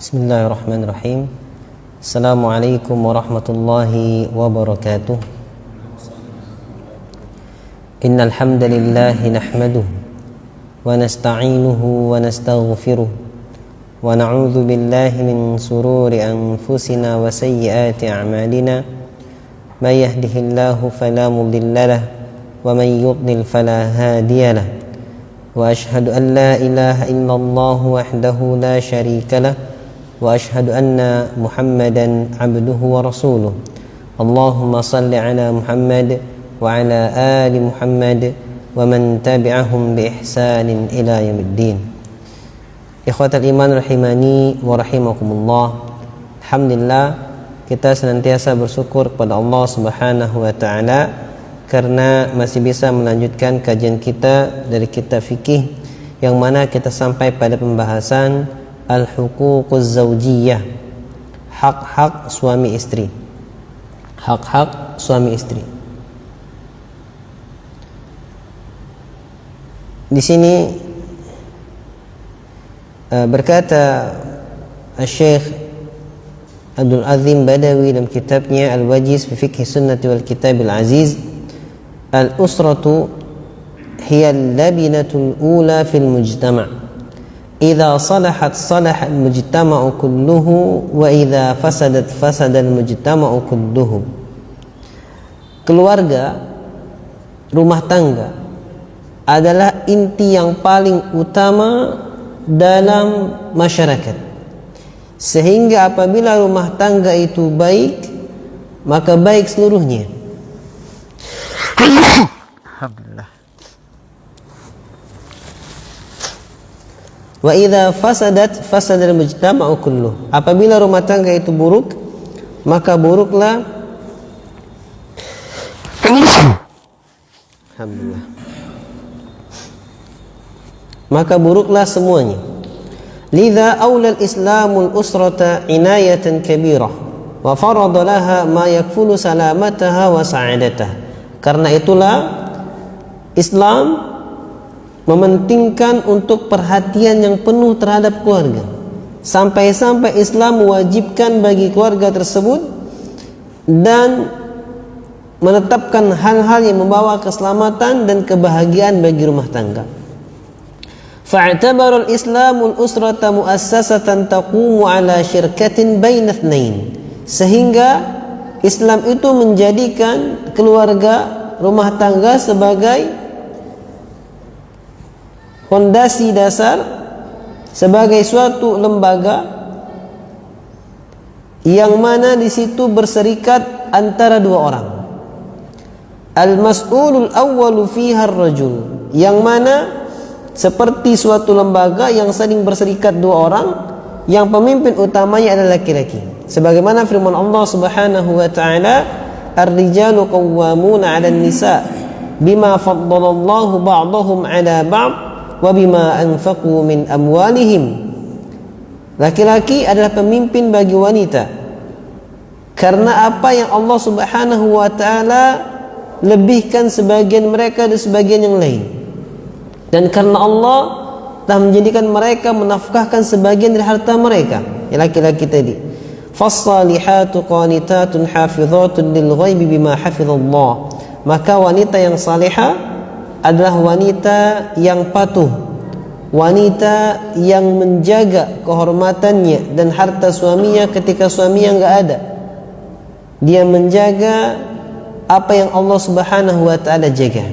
Bismillahirrahmanirrahim. Assalamualaikum warahmatullahi wabarakatuh. Innal hamdalillah nahmaduhu wa nasta'inuhu wa nastaghfiruh wa na'udzu billahi min sururi anfusina wa sayyiati a'malina. May yahdihillahu fala mudhillalah wa may yudlil fala hadiyalah. Wa ashhadu an la ilaha illallah wahdahu la syarikalah wa ashhadu anna Muhammadan abduhu wa rasuluh. Allahumma salli ala Muhammad wa ala ali Muhammad wa man tabi'ahum bi ihsanin ila yaumiddin. Ikhwatal iman rahimani wa rahimakumullah. Alhamdulillah, kita senantiasa bersyukur kepada Allah Subhanahu wa taala karena masih bisa melanjutkan kajian kita dari kitab fikih yang mana kita sampai pada pembahasan al-huququz zawjiyah, hak-hak suami istri. Hak-hak suami istri. Di sini berkata Syekh Abdul Azim Badawi dalam kitabnya Al-Wajiz fi Fiqh Sunnati wal Kitabil Aziz, al-usratu hiya al-labinatul ula fil mujtama'. Idza salahat salaha al-mujtama'u kulluhu wa idza fasadat fasada al-mujtama'u kulluhu. Keluarga, rumah tangga adalah inti yang paling utama dalam masyarakat. Sehingga apabila rumah tangga itu baik, maka baik seluruhnya. Alhamdulillah. Wa idza fasadat fasada al-mujtama'u kulluh. Apabila rumah tangga itu buruk, maka buruklah alhamdulillah. Maka buruklah semuanya. Lidza aula al-islamul usrata inayatan kabirah wa farada laha ma yakfulu salamataha wa sa'adataha. Karena itulah Islam mementingkan untuk perhatian yang penuh terhadap keluarga. Sampai-sampai Islam mewajibkan bagi keluarga tersebut dan menetapkan hal-hal yang membawa keselamatan dan kebahagiaan bagi rumah tangga. Fa'tabara al-Islamul usrata muassasatan taqumu ala syirkatin baina itsnain. Sehingga Islam itu menjadikan keluarga, rumah tangga sebagai fondasi dasar, sebagai suatu lembaga yang mana di situ berserikat antara dua orang. Al-mas'ulul awwalu fiha ar-rajul, yang mana seperti suatu lembaga yang saling berserikat dua orang, yang pemimpin utamanya adalah laki-laki. Sebagaimana firman Allah Subhanahu wa taala, "Ar-rijalu qawwamuna 'alan nisa bima faddalallahu ba'dahum 'ala ba'd wa bima anfaqu min amwalihim." Laki-laki adalah pemimpin bagi wanita karena apa yang Allah Subhanahu wa taala lebihkan sebagian mereka dari sebagian yang lain, dan karena Allah telah menjadikan mereka menafkahkan sebagian dari harta mereka, laki-laki tadi. Fas-salihatu qanitatun hafizatun lil ghaibi bima hafizallah. Maka wanita yang salihah adalah wanita yang patuh, wanita yang menjaga kehormatannya dan harta suaminya ketika suaminya enggak ada. Dia menjaga apa yang Allah Subhanahu wa taala jaga.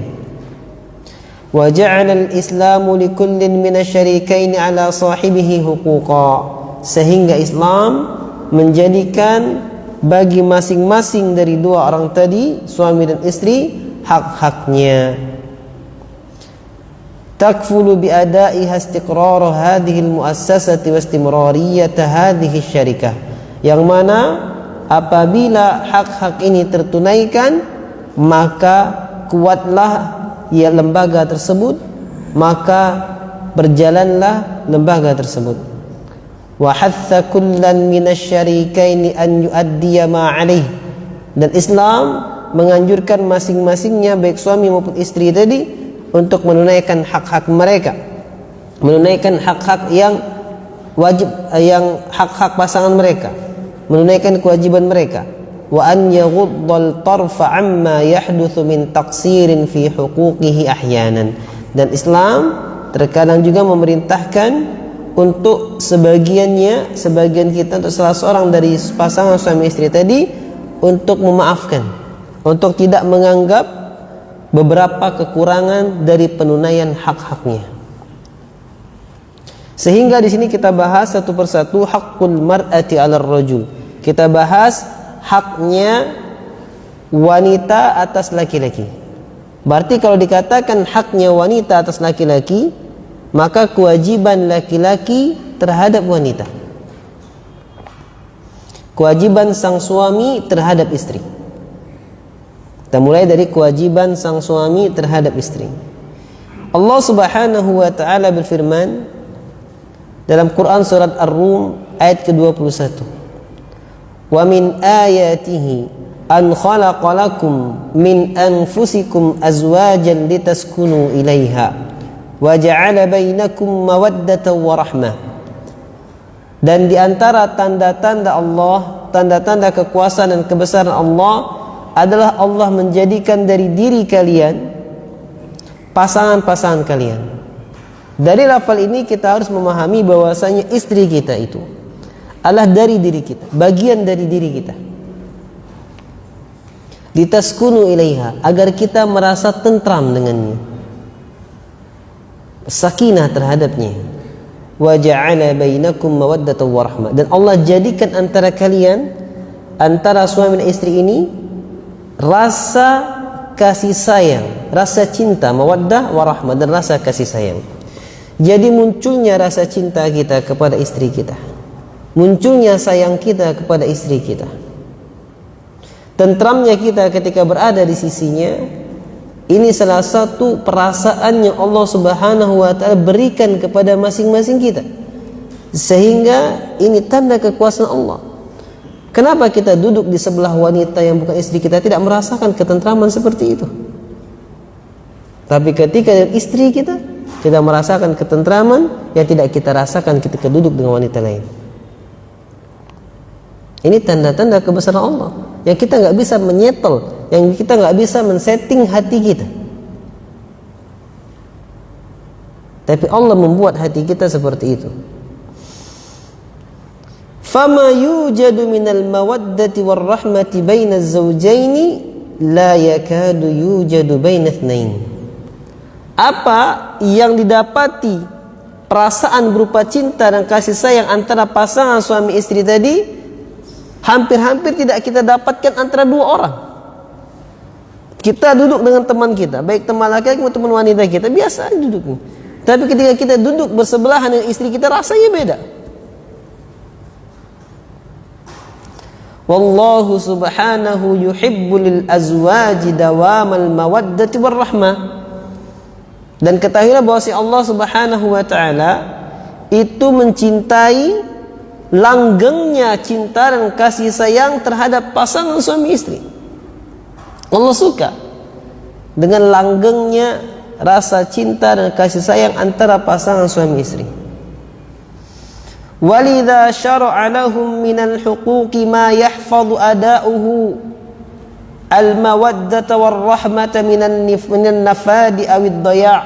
Wa ja'ala al-islamu likullin minasyarikaini 'ala sahibihi huquqa. Sehingga Islam menjadikan bagi masing-masing dari dua orang tadi, suami dan istri, hak-haknya. Takfulu bi ada'iha istiqrar hadhihi al-muassasati wa istimrariyat hadhihi syarikah. Yang mana apabila hak-hak ini tertunaikan, maka kuatlah ya lembaga tersebut, maka berjalanlah lembaga tersebut. Wa hatha kullan minasyarikaini an yuaddiya ma alaih. Dan Islam menganjurkan masing-masingnya baik suami maupun istri tadi untuk menunaikan hak-hak mereka, menunaikan hak-hak yang wajib yang hak-hak pasangan mereka, menunaikan kewajiban mereka. Wa an yaghuddal tarfa amma yahdutsu min taqsirin fi huquqihi ahyanan. Dan Islam terkadang juga memerintahkan untuk sebagian kita, untuk salah seorang dari pasangan suami istri tadi, untuk memaafkan, untuk tidak menganggap beberapa kekurangan dari penunaian hak-haknya. Sehingga di sini kita bahas satu persatu haqqul mar'ati 'alar rajul. Kita bahas haknya wanita atas laki-laki. Berarti kalau dikatakan haknya wanita atas laki-laki, maka kewajiban laki-laki terhadap wanita, kewajiban sang suami terhadap istri. Kita mulai dari kewajiban sang suami terhadap istri. Allah Subhanahu wa taala berfirman dalam Quran surat Ar-Rum ayat ke-21. Wa min ayatihi an khalaqa lakum min anfusikum azwajan litaskunu ilaiha wa ja'ala bainakum mawaddatan wa rahmah. Dan di antara tanda-tanda Allah, tanda-tanda kekuasaan dan kebesaran Allah adalah Allah menjadikan dari diri kalian pasangan-pasangan kalian. Dari lafal ini kita harus memahami bahwasanya istri kita itu adalah dari diri kita, bagian dari diri kita. Litaskunu ilaiha, agar kita merasa tentram dengannya, sakinah terhadapnya. Wa ja'ala bainakum mawaddatan wa rahmah. Dan Allah jadikan antara kalian, antara suami dan istri ini, rasa kasih sayang, rasa cinta, mawaddah warahmah, dan rasa kasih sayang. Jadi munculnya rasa cinta kita kepada istri kita, munculnya sayang kita kepada istri kita, tentramnya kita ketika berada di sisinya. Ini salah satu perasaan yang Allah Subhanahu wa taala berikan kepada masing-masing kita, sehingga ini tanda kekuasaan Allah. Kenapa kita duduk di sebelah wanita yang bukan istri kita tidak merasakan ketentraman seperti itu? Tapi ketika dengan istri kita merasakan ketentraman yang tidak kita rasakan ketika duduk dengan wanita lain. Ini tanda-tanda kebesaran Allah yang kita nggak bisa menyetel, yang kita nggak bisa men-setting hati kita. Tapi Allah membuat hati kita seperti itu. Fama yujadu minal mawaddati warahmati baina az-zawjaini la yakadu yujadu baina itsnain. Apa yang didapati perasaan berupa cinta dan kasih sayang antara pasangan suami istri tadi, hampir-hampir tidak kita dapatkan antara dua orang. Kita duduk dengan teman kita, baik teman laki-laki maupun teman wanita kita, biasa duduknya. Tapi ketika kita duduk bersebelahan dengan istri kita, rasanya beda. Wallahu subhanahu yuhibbu lil azwaji dawamal mawaddati warahmah. Dan ketahuilah bahwa si Allah Subhanahu wa taala itu mencintai langgengnya cinta dan kasih sayang terhadap pasangan suami istri. Allah suka dengan langgengnya rasa cinta dan kasih sayang antara pasangan suami istri. Walidha syara'a lahum minal huquqi ma yahfadhu ada'uhu al-mawaddata war-rahmata minan nafadi awid daya'.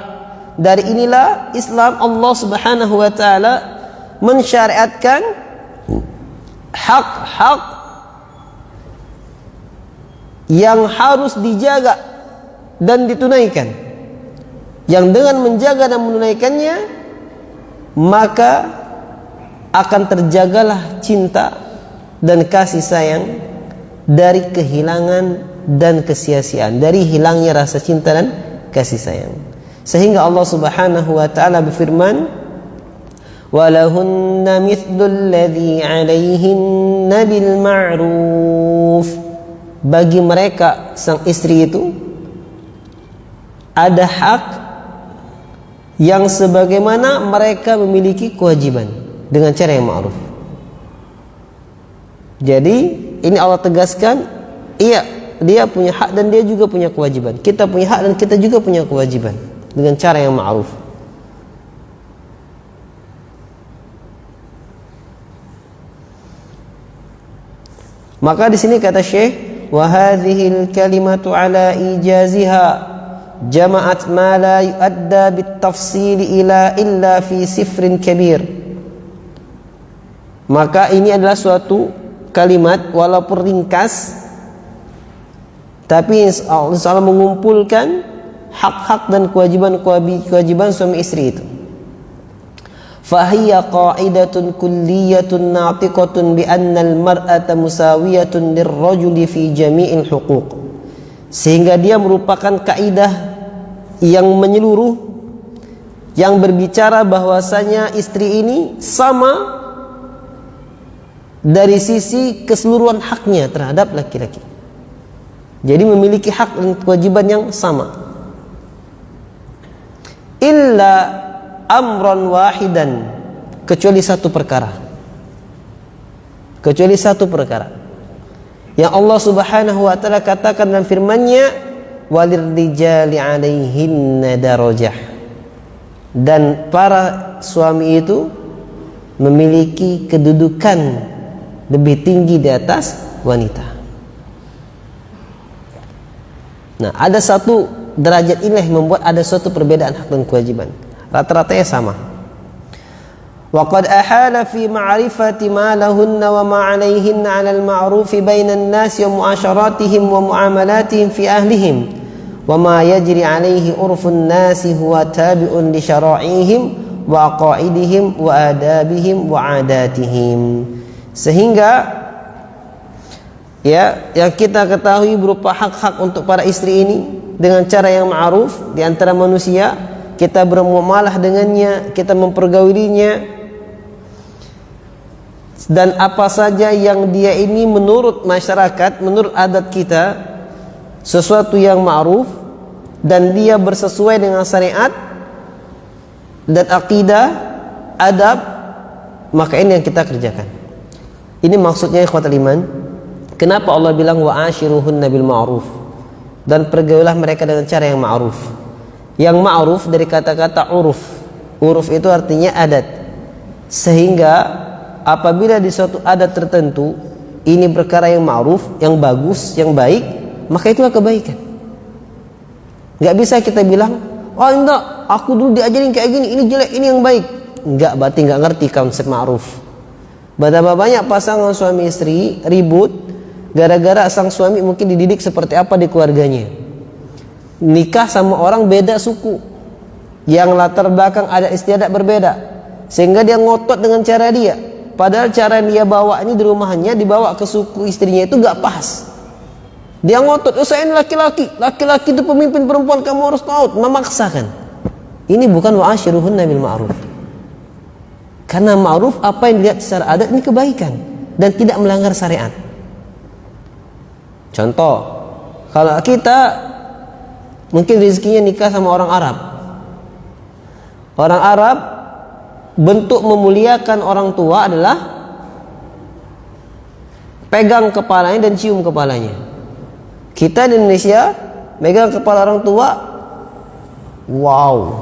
Dari inilah Islam, Allah Subhanahu wa taala mensyariatkan hak-hak yang harus dijaga dan ditunaikan, yang dengan menjaga dan menunaikannya maka akan terjagalah cinta dan kasih sayang dari kehilangan dan kesia-siaan, dari hilangnya rasa cinta dan kasih sayang. Sehingga Allah Subhanahu wa taala berfirman, walahunna mithlul ladzi 'alaihinna bil ma'ruf. Bagi mereka sang istri itu ada hak yang sebagaimana mereka memiliki kewajiban dengan cara yang ma'ruf. Jadi ini Allah tegaskan, iya, dia punya hak dan dia juga punya kewajiban. Kita punya hak dan kita juga punya kewajiban dengan cara yang ma'ruf. Maka di sini kata Syekh, wa hadhil kalimatu ala ijaziha jama'at ma la yuadda bitafsil illa fi sifrin kabir. Maka ini adalah suatu kalimat walaupun ringkas, tapi Allah SWT mengumpulkan hak-hak dan kewajiban suami istri itu. Fahiya qa'idatun kulliyatun natiqatun bi anna al-mar'ata musawiyatun lirrajuli fi jami'il huquq. Sehingga dia merupakan kaidah yang menyeluruh yang berbicara bahwasanya istri ini sama dari sisi keseluruhan haknya terhadap laki-laki. Jadi memiliki hak dan kewajiban yang sama. Illa amran wahidan, kecuali satu perkara. Kecuali satu perkara yang Allah Subhanahu wa taala katakan dalam firman-Nya, walirrijali 'alaihinna darajah. Dan para suami itu memiliki kedudukan lebih tinggi di atas wanita. Nah, ada satu derajat ini yang membuat ada suatu perbedaan hak dan kewajiban. Rata-ratanya sama. Wa qad ahala fi ma'rifati ma lahunna wa ma 'alayhinna 'alal ma'rufi bainan nasi wa mu'asharatihim wa mu'amalatihim fi ahlihim wa ma yajri 'alayhi urfun nasi huwa tabi'un li syara'ihim wa aqaidihim wa adabihim wa 'adatihim. Sehingga ya, yang kita ketahui berupa hak-hak untuk para istri ini dengan cara yang ma'ruf di antara manusia, kita bermuamalah dengannya, kita mempergaulinya, dan apa saja yang dia ini menurut masyarakat, menurut adat kita sesuatu yang ma'ruf dan dia bersesuai dengan syariat dan akidah, adab, maka ini yang kita kerjakan. Ini maksudnya ikhwatal iman. Kenapa Allah bilang wa ashiruhunna bil ma'ruf, dan pergaulilah mereka dengan cara yang ma'ruf. Yang ma'ruf dari kata-kata uruf. Uruf itu artinya adat. Sehingga apabila di suatu adat tertentu ini perkara yang ma'ruf, yang bagus, yang baik, maka itulah kebaikan. Gak bisa kita bilang, oh enggak, aku dulu diajarin kayak gini, ini jelek, ini yang baik. Enggak, berarti enggak ngerti konsep ma'ruf. Betapa banyak pasangan suami istri ribut gara-gara sang suami mungkin dididik seperti apa di keluarganya. Nikah sama orang beda suku, yang latar belakang ada istiadat berbeda, sehingga dia ngotot dengan cara dia. Padahal cara dia bawa ini di rumahnya, dibawa ke suku istrinya itu gak pas. Dia ngotot, oh saya ini laki-laki, laki-laki itu pemimpin perempuan, kamu harus taat, memaksakan. Ini bukan wa ashiruhunna bil ma'ruf. Karena ma'ruf apa yang dilihat secara adat ini kebaikan dan tidak melanggar syariat. Contoh, kalau kita mungkin rezekinya nikah sama orang Arab. Orang Arab, bentuk memuliakan orang tua adalah pegang kepalanya dan cium kepalanya. Kita di Indonesia megang kepala orang tua, wow,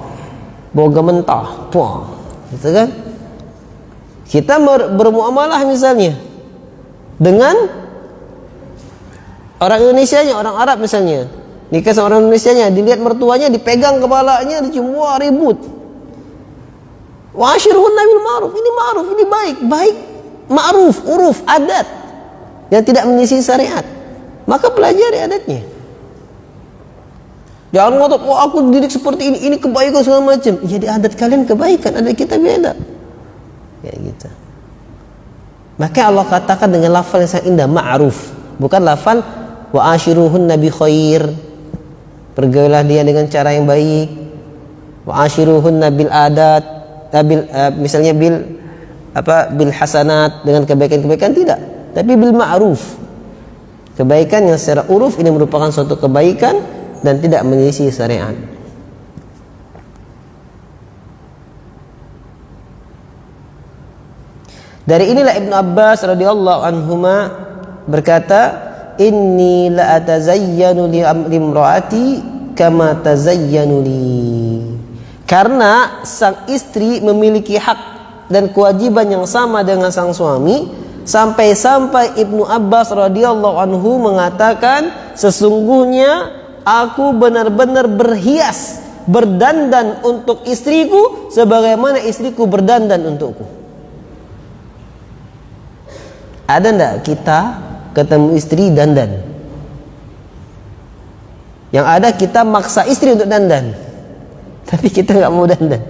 boga mentah, wah, gitu kan? Kita bermuamalah misalnya dengan orang Indonesianya, orang Arab misalnya, nikah sama orang Indonesianya, dilihat mertuanya, dipegang kepalanya, dicium, wah ribut. Wa ashiruhunna bil ma'ruf, ini ma'ruf, ini baik, baik, ma'ruf, uruf, adat yang tidak menyisi syariat. Maka pelajari adatnya. Jangan ngotot, wah aku dididik seperti ini kebaikan segala macam. Ya di adat kalian kebaikan, adat kita beda. Ya gitu. Maka Allah katakan dengan lafal yang sangat indah, ma'ruf, bukan lafal wa ashiruhunna bi khair, pergaulilah dia dengan cara yang baik. Wa ashiruhunna bil adat, misalnya bil hasanat, dengan kebaikan-kebaikan, tidak, tapi bil ma'ruf, kebaikan yang secara uruf ini merupakan suatu kebaikan dan tidak menyelisih syariat. Dari inilah Ibnu Abbas radhiyallahu anhuma berkata, inni la atazayyanu li imraati kama tazayyanu li. Karena sang istri memiliki hak dan kewajiban yang sama dengan sang suami, Sampai-sampai Ibnu Abbas radhiyallahu anhu mengatakan, sesungguhnya aku benar-benar berhias, berdandan untuk istriku sebagaimana istriku berdandan untukku. Ada ndak kita ketemu istri dandan? Yang ada kita maksa istri untuk dandan, tapi kita nggak mau dandan.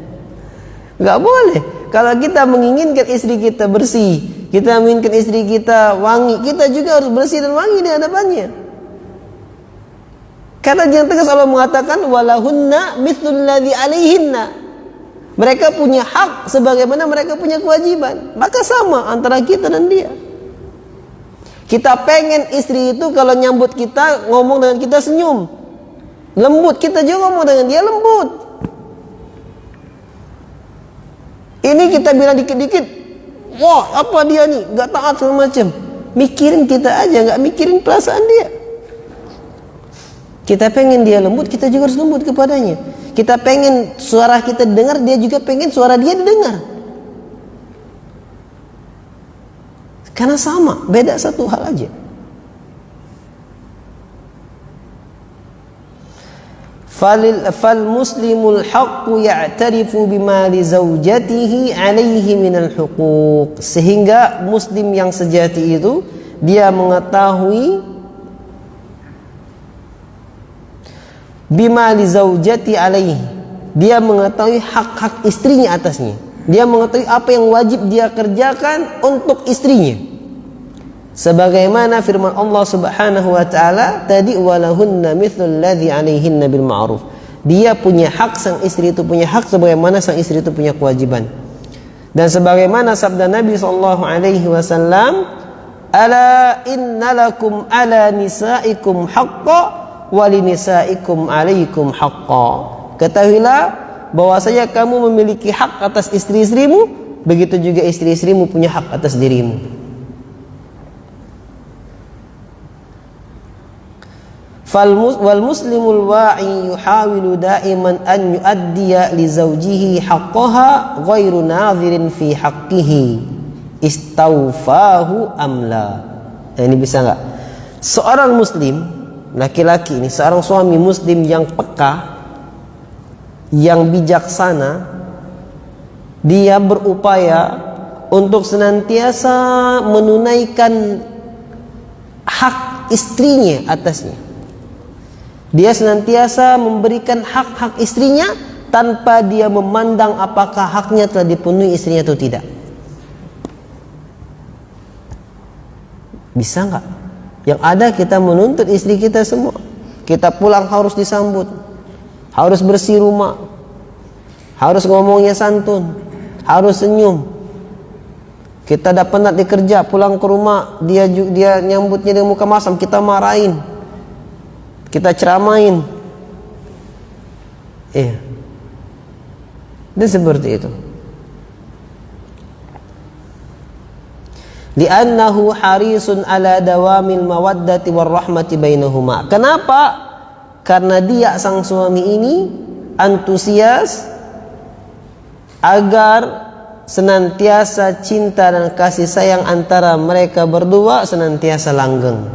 Nggak boleh. Kalau kita menginginkan istri kita bersih, kita menginginkan istri kita wangi, kita juga harus bersih dan wangi di hadapannya. Karena yang tegas Allah mengatakan, walahunna mithlul ladzi alaihinna. Mereka punya hak sebagaimana mereka punya kewajiban. Maka sama antara kita dan dia. Kita pengen istri itu kalau nyambut kita, ngomong dengan kita senyum. Lembut, kita juga ngomong dengan dia lembut. Ini kita bilang dikit-dikit, wah apa dia nih, gak taat segala macam. Mikirin kita aja, gak mikirin perasaan dia. Kita pengen dia lembut, kita juga harus lembut kepadanya. Kita pengen suara kita dengar, dia juga pengen suara dia didengar. Karena sama, beda satu hal aja. Fal muslimul haqqu ya'tarifu bima li zawjatihi alaihi minal huquq. Sehingga muslim yang sejati itu dia mengetahui bima li zawjati alaihi, dia mengetahui hak-hak istrinya atasnya. Dia mengetahui apa yang wajib dia kerjakan untuk istrinya. Sebagaimana firman Allah Subhanahu wa taala tadi, walahunna mithlul ladzi 'alaihinna bil ma'ruf. Dia punya hak, sang istri itu punya hak sebagaimana sang istri itu punya kewajiban. Dan sebagaimana sabda Nabi sallallahu alaihi wasallam, ala innalakum ala nisaikum haqqa wa linisaikum 'alaikum haqqa. Ketahuilah bahwasanya kamu memiliki hak atas istri-istrimu, begitu juga istri-istrimu punya hak atas dirimu. Wal muslimul wa'i yuhawilu da'iman an yu'addiya li zawjihi haqqaha ghairu nadhirin fi haqqihi istawfahu amla. Ini bisa enggak? Seorang muslim, laki-laki ini, seorang suami muslim yang peka, yang bijaksana, dia berupaya untuk senantiasa menunaikan hak istrinya atasnya. Dia senantiasa memberikan hak-hak istrinya tanpa dia memandang apakah haknya telah dipenuhi istrinya atau tidak. Bisa enggak? Yang ada kita menuntut istri kita semua. Kita pulang harus disambut, harus bersih rumah, harus ngomongnya santun, harus senyum. Kita dapat penat di kerja, pulang ke rumah dia nyambutnya dengan muka masam, kita marahin, kita ceramain. Dan seperti itu. Li'annahu harisun ala dawamil mawaddati warahmati bainahuma. Kenapa? Karena dia, sang suami ini, antusias agar senantiasa cinta dan kasih sayang antara mereka berdua senantiasa langgeng.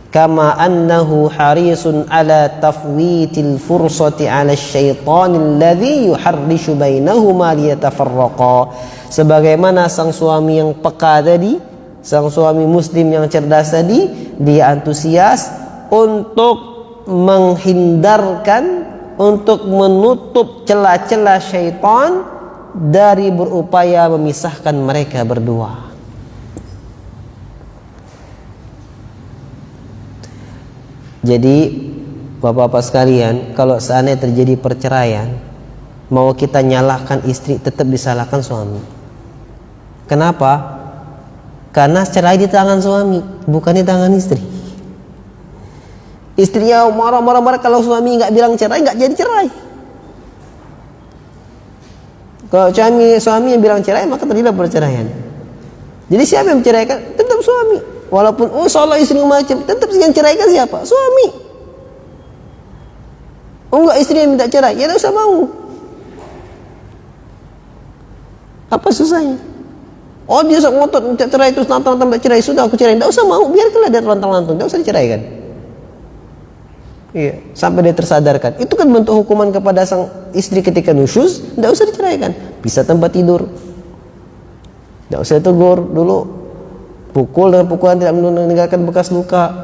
Kama annahu harisun ala tafwitil fursati ala syaitanil ladzi yuharrishu bainahuma liyatafarraqa. Sebagaimana sang suami yang peka tadi, sang suami muslim yang cerdas tadi, dia antusias untuk menghindarkan, untuk menutup celah-celah syaitan dari berupaya memisahkan mereka berdua. Jadi bapak-bapak sekalian, kalau seandainya terjadi perceraian, mau kita nyalahkan istri, tetap disalahkan suami. Kenapa? Karena cerai di tangan suami, bukan di tangan istri. Istrinya marah-marah kalau suami nggak bilang cerai, nggak jadi cerai. Kalau suami yang bilang cerai, maka terjadi perceraian. Jadi siapa yang menceraikan? Tetap suami. Walaupun salah istri macam, tetap yang ceraikan siapa? Suami. Enggak, istri yang minta cerai, ya tidak usah mau. Apa susahnya? Oh dia sok ngotot minta cerai terus nantang minta cerai, sudah aku cerai, tidak usah mau, biarkanlah dia terlantang lantung, tidak usah diceraikan. Iya, sampai dia tersadarkan. Itu kan bentuk hukuman kepada sang istri ketika nusyuz, tidak usah diceraikan. Bisa tempat tidur, tidak usah tegur dulu, pukul dengan pukulan tidak meninggalkan bekas luka,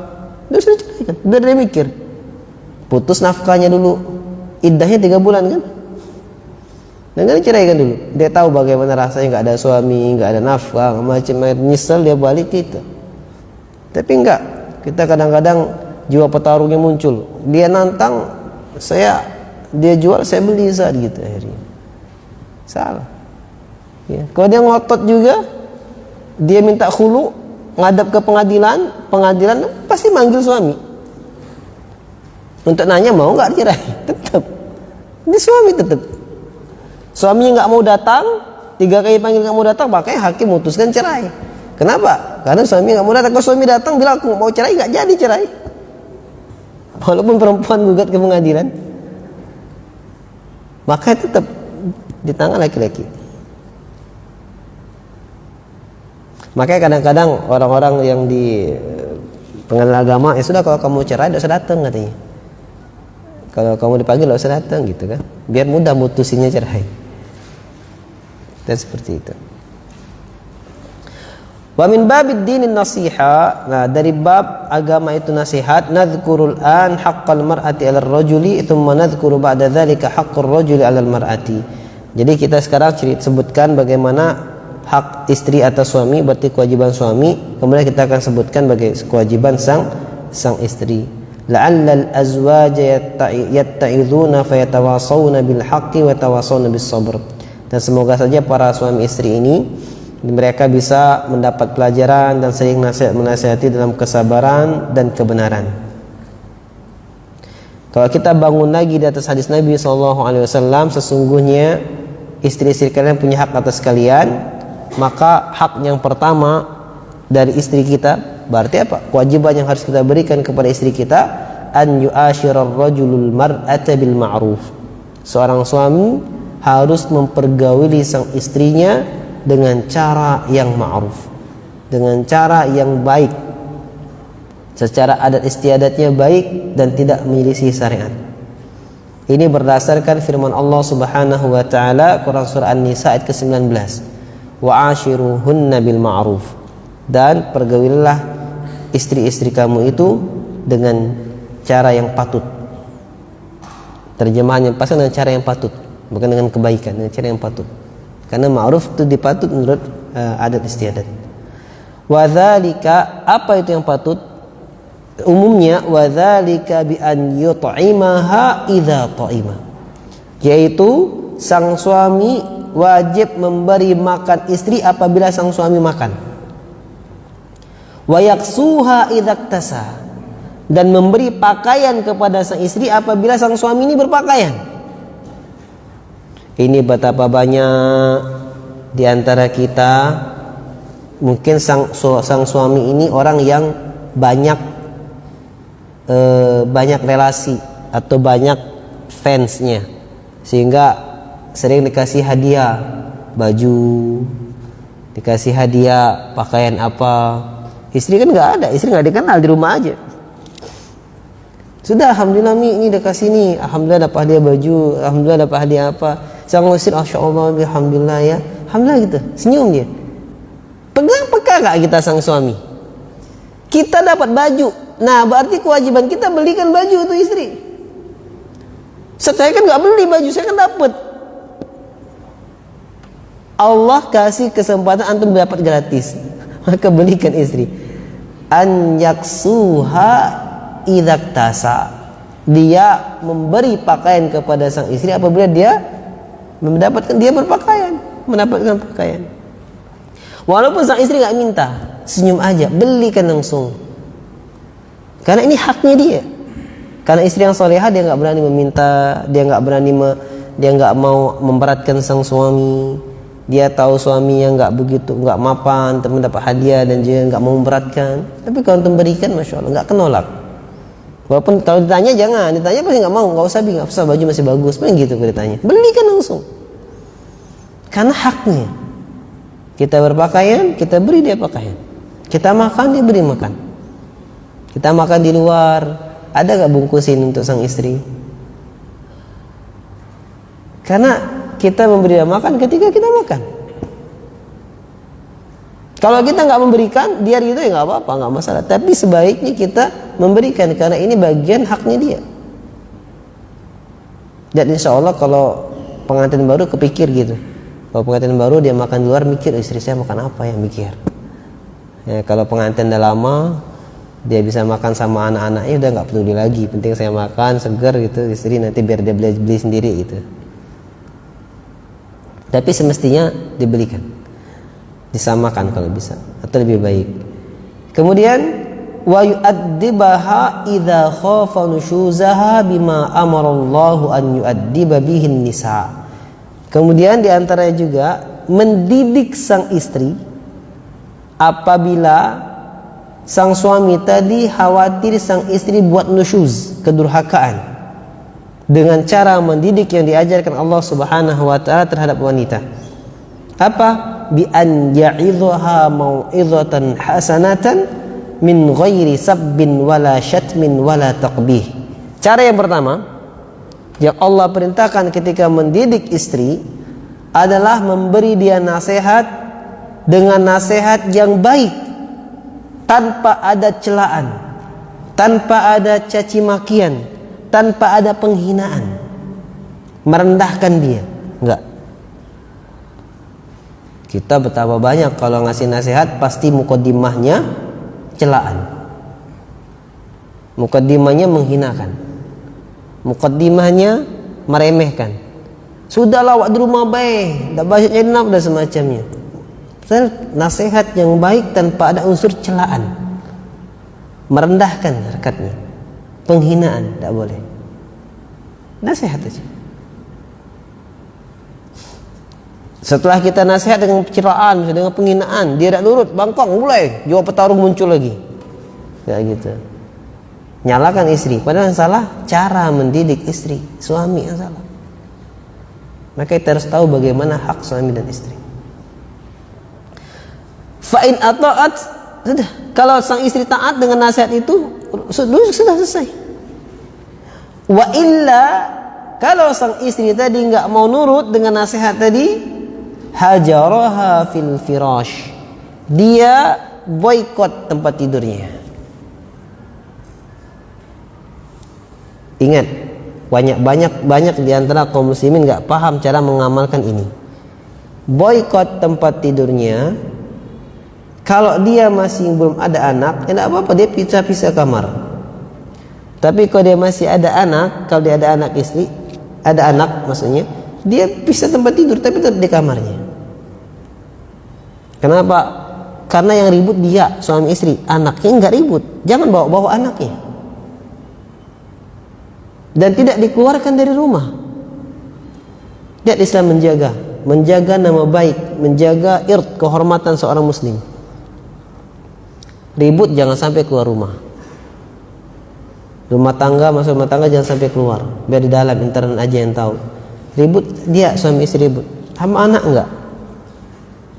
tidak usah diceraikan. Biar dia mikir, putus nafkahnya dulu, iddahnya 3 bulan kan. Dan kan diceraikan dulu. Dia tahu bagaimana rasanya nggak ada suami, nggak ada nafkah, macam-macam, nyesel dia balik gitu. Tapi enggak, kita kadang-kadang jiwa petarungnya muncul. Dia nantang, dia jual, saya beli saat gitu akhirnya. Salah. Ya. Kalau dia ngotot juga, dia minta khulu, ngadap ke pengadilan pasti manggil suami. Untuk nanya mau nggak cerai, tetap. Ini suami tetap. Suaminya nggak mau datang, 3 kali panggil nggak mau datang, makanya hakim memutuskan cerai. Kenapa? Karena suami nggak mau datang. Kalau suami datang bilang aku mau cerai, nggak jadi cerai. Walaupun perempuan gugat ke pengadilan, maka tetap di tangan laki-laki. Makanya kadang-kadang orang-orang yang di pengadilan agama, ya sudah kalau kamu cerai, tidak usah datang katanya. Kalau kamu dipanggil, tidak usah datang gitu kan. Biar mudah mutusinnya cerai. Dan seperti itu. Wa min babid dinin nasiha, nah dari bab agama itu nasihat, nadhkurul an haqqal mar'ati 'alal rajuli thumma nadhkuru ba'da dzalika haqqur rajuli 'alal mar'ati. Jadi kita sekarang sebutkan bagaimana hak istri atas suami, berarti kewajiban suami, kemudian kita akan sebutkan bagaimana kewajiban sang istri. La'allal azwaja yatta'iduna fayatawasawna bil haqqi wa tawasawna bis sabr. Dan semoga saja para suami istri ini mereka bisa mendapat pelajaran dan sering menasihati dalam kesabaran dan kebenaran. Kalau kita bangun lagi di atas hadis Nabi SAW, sesungguhnya istri-istri kalian punya hak atas kalian, maka hak yang pertama dari istri kita berarti apa? Kewajiban yang harus kita berikan kepada istri kita, an yu'ashirar rajulul mar'ata bil ma'ruf. Seorang suami harus mempergauli sang istrinya dengan cara yang ma'ruf, dengan cara yang baik, secara adat istiadatnya baik dan tidak menyelisih syariat. Ini berdasarkan firman Allah Subhanahu wa taala Quran surah An-Nisa ayat ke-19. Wa ashiruhunna bil ma'ruf. Dan pergaulilah istri-istri kamu itu dengan cara yang patut. Terjemahannya pas dengan cara yang patut, bukan dengan kebaikan, dengan cara yang patut. Karena ma'ruf itu dipatut menurut adat istiadat. Wa dzalika, apa itu yang patut? Umumnya wa dzalika bi an yut'imaha idza ta'ima. Yaitu sang suami wajib memberi makan istri apabila sang suami makan. Wa yaksuha idza iktasa. Dan memberi pakaian kepada sang istri apabila sang suami ini berpakaian. Ini betapa banyak di antara kita mungkin sang suami ini orang yang banyak relasi atau banyak fansnya, sehingga sering dikasih hadiah baju, dikasih hadiah pakaian apa. Istri kan nggak ada, istri nggak dikenal, di rumah aja. Sudah, alhamdulillah ini dikasih nih, alhamdulillah dapat hadiah baju, alhamdulillah dapat hadiah apa. Sang istri, masyaallah, alhamdulillah ya, alhamdulillah gitu, senyum dia. Peka gak kita sang suami? Kita dapat baju, nah berarti kewajiban kita belikan baju untuk istri. Saya kan nggak beli baju, saya kan dapat. Allah kasih kesempatan antum dapat gratis, maka belikan istri. An yaksuha idaktasa, dia memberi pakaian kepada sang istri apabila dia berpakaian, mendapatkan pakaian. Walaupun sang istri nggak minta, senyum aja, belikan langsung. Karena ini haknya dia. Karena istri yang solehah dia nggak berani meminta, dia nggak mau memberatkan sang suami. Dia tahu suaminya nggak mapan, teman dapat hadiah dan juga nggak mau memberatkan. Tapi kalau untuk berikan, masya Allah, nggak kenolak. Walaupun kalau ditanya pasti nggak mau, nggak usah baju masih bagus, paling gitu kalau ditanya, belikan langsung. Karena haknya. Kita berpakaian, kita beri dia pakaian. Kita makan, dia beri makan. Kita makan di luar, ada gak bungkusin untuk sang istri? Karena kita memberi dia makan ketika kita makan. Kalau kita nggak memberikan, dia gitu ya nggak apa-apa, nggak masalah. Tapi sebaiknya kita memberikan karena ini bagian haknya dia. Dan insya Allah kalau pengantin baru kepikir gitu. Kalau pengantin baru dia makan di luar mikir istri saya makan apa ya, mikir. Ya, kalau pengantin udah lama dia bisa makan sama anak-anaknya udah nggak peduli lagi. Penting saya makan segar gitu, istri nanti biar dia beli sendiri gitu. Tapi semestinya dibelikan, disamakan kalau bisa atau lebih baik. Kemudian wa yu'addibaha idza khafa nushuzaha bima amarallahu an yu'addiba bihin nisa. Kemudian diantaranya juga mendidik sang istri apabila sang suami tadi khawatir sang istri buat nusyuz, kedurhakaan, dengan cara mendidik yang diajarkan Allah Subhanahu wa taala terhadap wanita. Apa? Bi an ya'idhaha mau'izatan hasanatan min ghairi sabbin wala syatmin wala taqbih. Cara yang pertama yang Allah perintahkan ketika mendidik istri adalah memberi dia nasihat dengan nasihat yang baik, tanpa ada celaan, tanpa ada caci makian, tanpa ada penghinaan, merendahkan dia. Enggak. Kita betapa banyak kalau ngasih nasihat pasti mukaddimahnya celaan, mukaddimahnya menghinakan, mukaddimahnya meremehkan. Sudahlah awak di rumah baik, tak banyak jadi nak dan semacamnya. Nasihat yang baik tanpa ada unsur celaan, merendahkan harkatnya, penghinaan tak boleh. Nasihat aja. Setelah kita nasihat dengan celaan, dengan penghinaan, dia tak nurut, bangkang mulai jawab petarung muncul lagi. Kayak gitu. Nyalakan istri, padahal yang salah cara mendidik istri, suami yang salah. Maka kita harus tahu bagaimana hak suami dan istri. Fa'in ata'at, sudah. Kalau sang istri taat dengan nasihat itu, sudah selesai. Wa illa, kalau sang istri tadi enggak mau nurut dengan nasihat tadi, hajaraha fil firash, dia boikot tempat tidurnya. Ingat, banyak di antara kaum muslimin enggak paham cara mengamalkan ini. Boikot tempat tidurnya. Kalau dia masih belum ada anak, tidak apa-apa, dia pisah kamar. Tapi kalau dia masih ada anak, kalau dia ada anak istri, ada anak maksudnya, dia pisah tempat tidur tapi tetap di kamarnya. Kenapa? Karena yang ribut dia, suami istri. Anaknya enggak ribut. Jangan bawa-bawa anaknya. Dan tidak dikeluarkan dari rumah. Lihat Islam menjaga nama baik, menjaga kehormatan seorang muslim. Ribut jangan sampai keluar rumah. Masuk rumah tangga jangan sampai keluar. Biar di dalam internet aja yang tahu. Ribut dia, suami istri ribut. Sama anak enggak?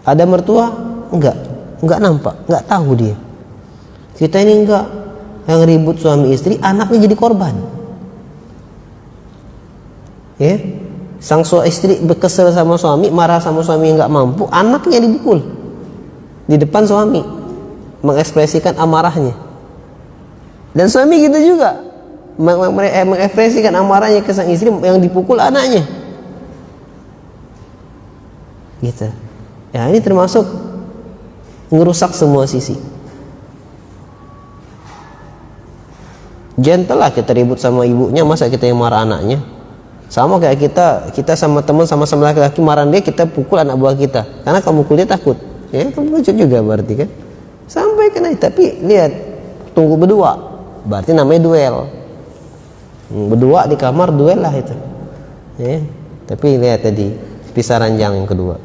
Ada mertua? Enggak nampak, enggak tahu dia. Kita ini enggak. Yang ribut suami istri, anaknya jadi korban. Ya, sang istri berkesel sama suami, marah sama suami yang enggak mampu, anaknya dipukul di depan suami, mengekspresikan amarahnya. Dan suami gitu juga mengekspresikan amarahnya ke sang istri yang dipukul anaknya. Gitu. Ya, ini termasuk ngerusak semua sisi. Gentle lah kita ribut sama ibunya, masa kita yang marah anaknya? Sama kayak kita sama teman sama-sama laki-laki marah dia, kita pukul anak buah kita. Karena kamu pukul dia takut. Ya, kamu lucu juga berarti kan? Sampaikan aja, tapi lihat, tunggu berdua. Berarti namanya duel. Berdua di kamar duel lah itu. Ya, tapi lihat tadi pisah ranjang yang kedua.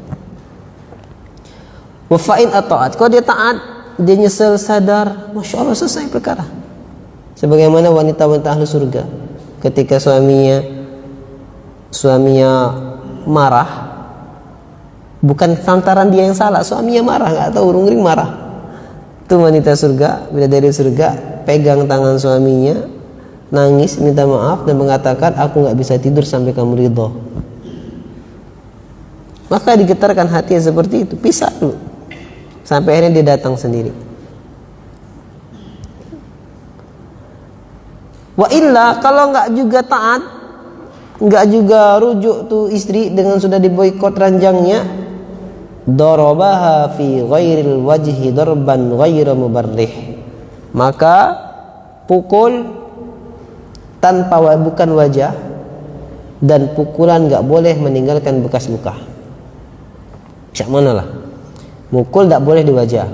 Wafa'in ata'at, kalau dia taat, dia nyesel, sadar, Masya Allah selesai perkara. Sebagaimana wanita-wanita ahli surga, ketika suaminya marah, Bukan lantaran dia yang salah, suaminya marah, nggak tahu urung-uring marah. Itu wanita surga, bidadari surga, pegang tangan suaminya, nangis, minta maaf dan mengatakan, aku nggak bisa tidur sampai kamu ridho. Maka digetarkan hatinya seperti itu, pisah dulu. Sampai akhirnya dia datang sendiri. Wa illa, kalau nggak juga taat, nggak juga rujuk tuh istri dengan sudah diboikot ranjangnya, darabaha fi ghairil wajhi darban ghairu mubarrih, maka pukul tanpa bukan wajah, dan pukulan nggak boleh meninggalkan bekas luka. Macam mana lah? Mukul tak boleh di wajah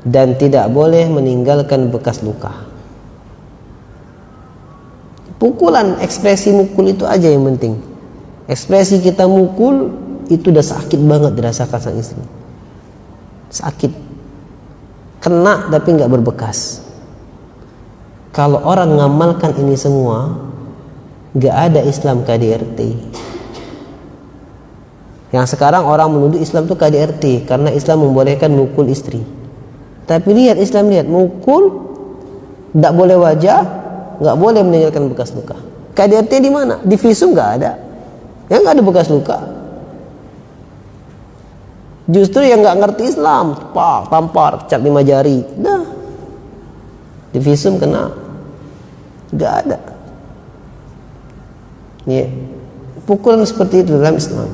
dan tidak boleh meninggalkan bekas luka. Pukulan, ekspresi mukul itu aja yang penting. Ekspresi kita mukul itu udah sakit banget dirasakan sang istri. Sakit, kena tapi nggak berbekas. Kalau orang ngamalkan ini semua, nggak ada Islam KDRT. Yang sekarang orang menuduh Islam itu KDRT karena Islam membolehkan mukul istri. Tapi lihat Islam, lihat mukul tidak boleh wajah, nggak boleh meninggalkan bekas luka. KDRT di mana? Di visum nggak ada, yang nggak ada bekas luka. Justru yang nggak ngerti Islam, tampar, cap 5 jari, dah. Di visum kena, nggak ada. Ya, pukulan seperti itu dalam Islam.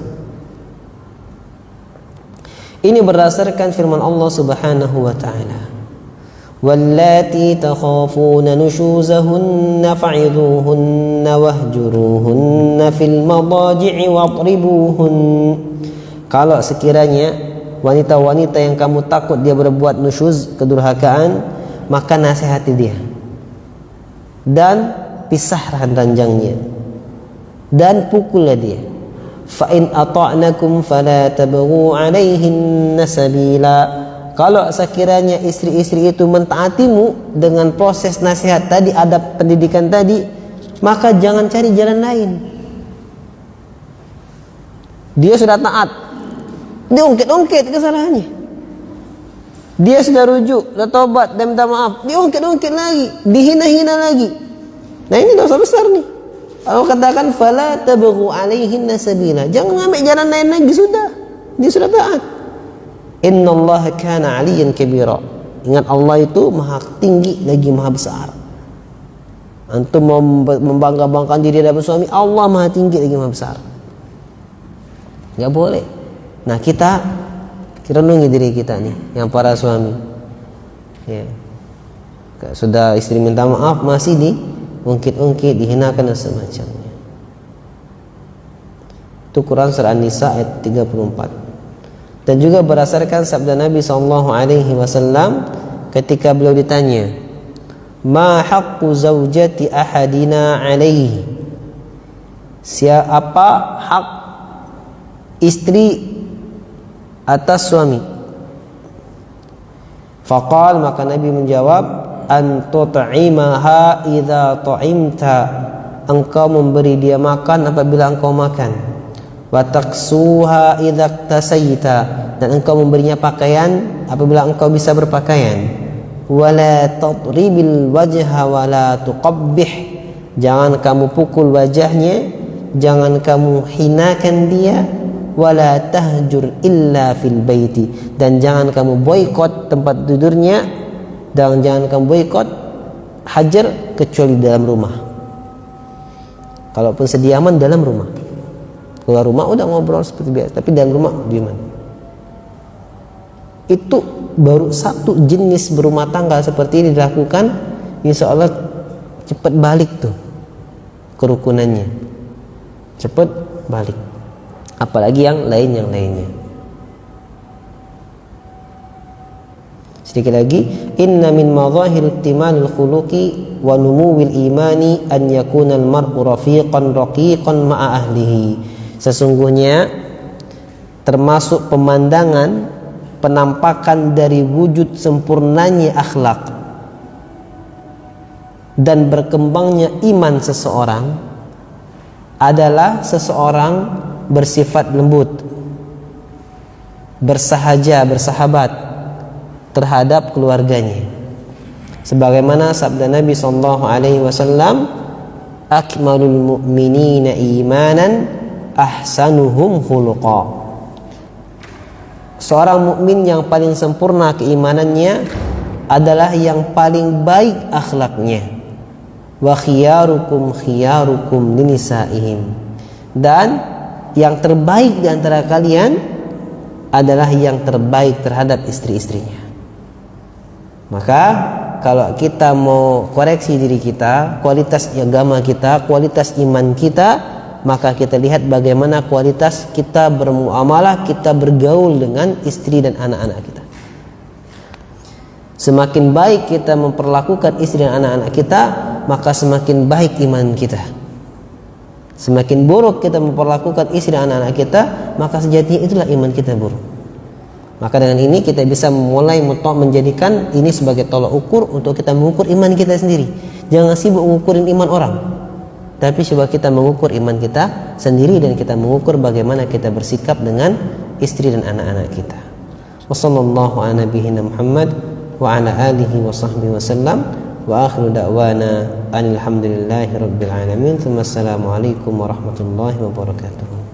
Ini berdasarkan firman Allah Subhanahu wa taala. Wallati takhafuna nushuzahunna fa'idhuhunna wahjuruhunna fil madaji'i wadribuhun. Kalau sekiranya wanita-wanita yang kamu takut dia berbuat nusyuz, kedurhakaan, maka nasihati dia. Dan pisahkan ranjangnya. Dan pukullah dia. Fa in ata'nakum fala tabghu 'alaihinna sabila. Kalau sekiranya istri-istri itu mentaatimu dengan proses nasihat tadi, adab pendidikan tadi, maka jangan cari jalan lain. Dia sudah taat, dia ungkit-ungkit kesalahannya. Dia sudah rujuk, sudah tobat dan minta maaf, dia ungkit-ungkit lagi, dihina-hina lagi. Nah ini dosa besar nih. Allah katakan fala tabghu 'alaihinna sabila. Jangan ambil jalan lain lagi, sudah. Dia sudah taat. Innallaha kana 'aliyyan kabira. Ingat Allah itu maha tinggi lagi maha besar. Antum membangga-banggakan diri dapat suami, Allah maha tinggi lagi maha besar. Enggak boleh. Nah, kita renungi diri kita nih, yang para suami. Ya. Sudah istri minta maaf masih ungkit-ungkit, dihinakan dan semacamnya. Itu Quran surah An-Nisa ayat 34. Dan juga berdasarkan sabda Nabi SAW ketika beliau ditanya, ma haqqu zaujati ahadina alaihi, siapa hak istri atas suami? Faqal, maka Nabi menjawab, an tut'imaha idza ta'imta, engkau memberi dia makan apabila engkau makan, wa taksuha idza tasaita, dan engkau memberinya pakaian apabila engkau bisa berpakaian, wala tadribil wajha wala tuqabbih, jangan kamu pukul wajahnya, jangan kamu hinakan dia, wala tahjur illa fil baiti, dan jangan kamu boikot tempat tidurnya, dan jangan kamu boikot hajar kecuali dalam rumah. Kalaupun sediaman dalam rumah, keluar rumah udah ngobrol seperti biasa, tapi dalam rumah diaman. Itu baru satu jenis berumah tangga seperti ini dilakukan, insya Allah cepat balik tuh kerukunannya, cepat balik. Apalagi yang lainnya. Sedikit lagi, inna min madhahir ihtimalil khuluqi wa numuwil imani an yakuna al-mar'u rafiqan raqiqan ma'a ahlihi. Sesungguhnya termasuk pemandangan, penampakan dari wujud sempurnanya akhlak dan berkembangnya iman seseorang adalah seseorang bersifat lembut, bersahabat terhadap keluarganya. Sebagaimana sabda Nabi sallallahu alaihi wasallam, akmalul mu'minina imanan ahsanuhum khuluqa. Seorang mukmin yang paling sempurna keimanannya adalah yang paling baik akhlaknya. Wa khiyarukum khiyarukum linisaihim. Dan yang terbaik di antara kalian adalah yang terbaik terhadap istri-istrinya. Maka kalau kita mau koreksi diri kita, kualitas agama kita, kualitas iman kita, maka kita lihat bagaimana kualitas kita bermuamalah, kita bergaul dengan istri dan anak-anak kita. Semakin baik kita memperlakukan istri dan anak-anak kita, maka semakin baik iman kita. Semakin buruk kita memperlakukan istri dan anak-anak kita, maka sejatinya itulah iman kita buruk. Maka dengan ini kita bisa mulai menjadikan ini sebagai tolak ukur untuk kita mengukur iman kita sendiri. Jangan sibuk mengukurin iman orang, tapi coba kita mengukur iman kita sendiri dan kita mengukur bagaimana kita bersikap dengan istri dan anak-anak kita. Wassallallahu ala nabiyyina Muhammad wa ala alihi wa sahbihi wasallam wa akhiru da'wana alhamdulillahi rabbil alamin. Assalamualaikum warahmatullahi wabarakatuh.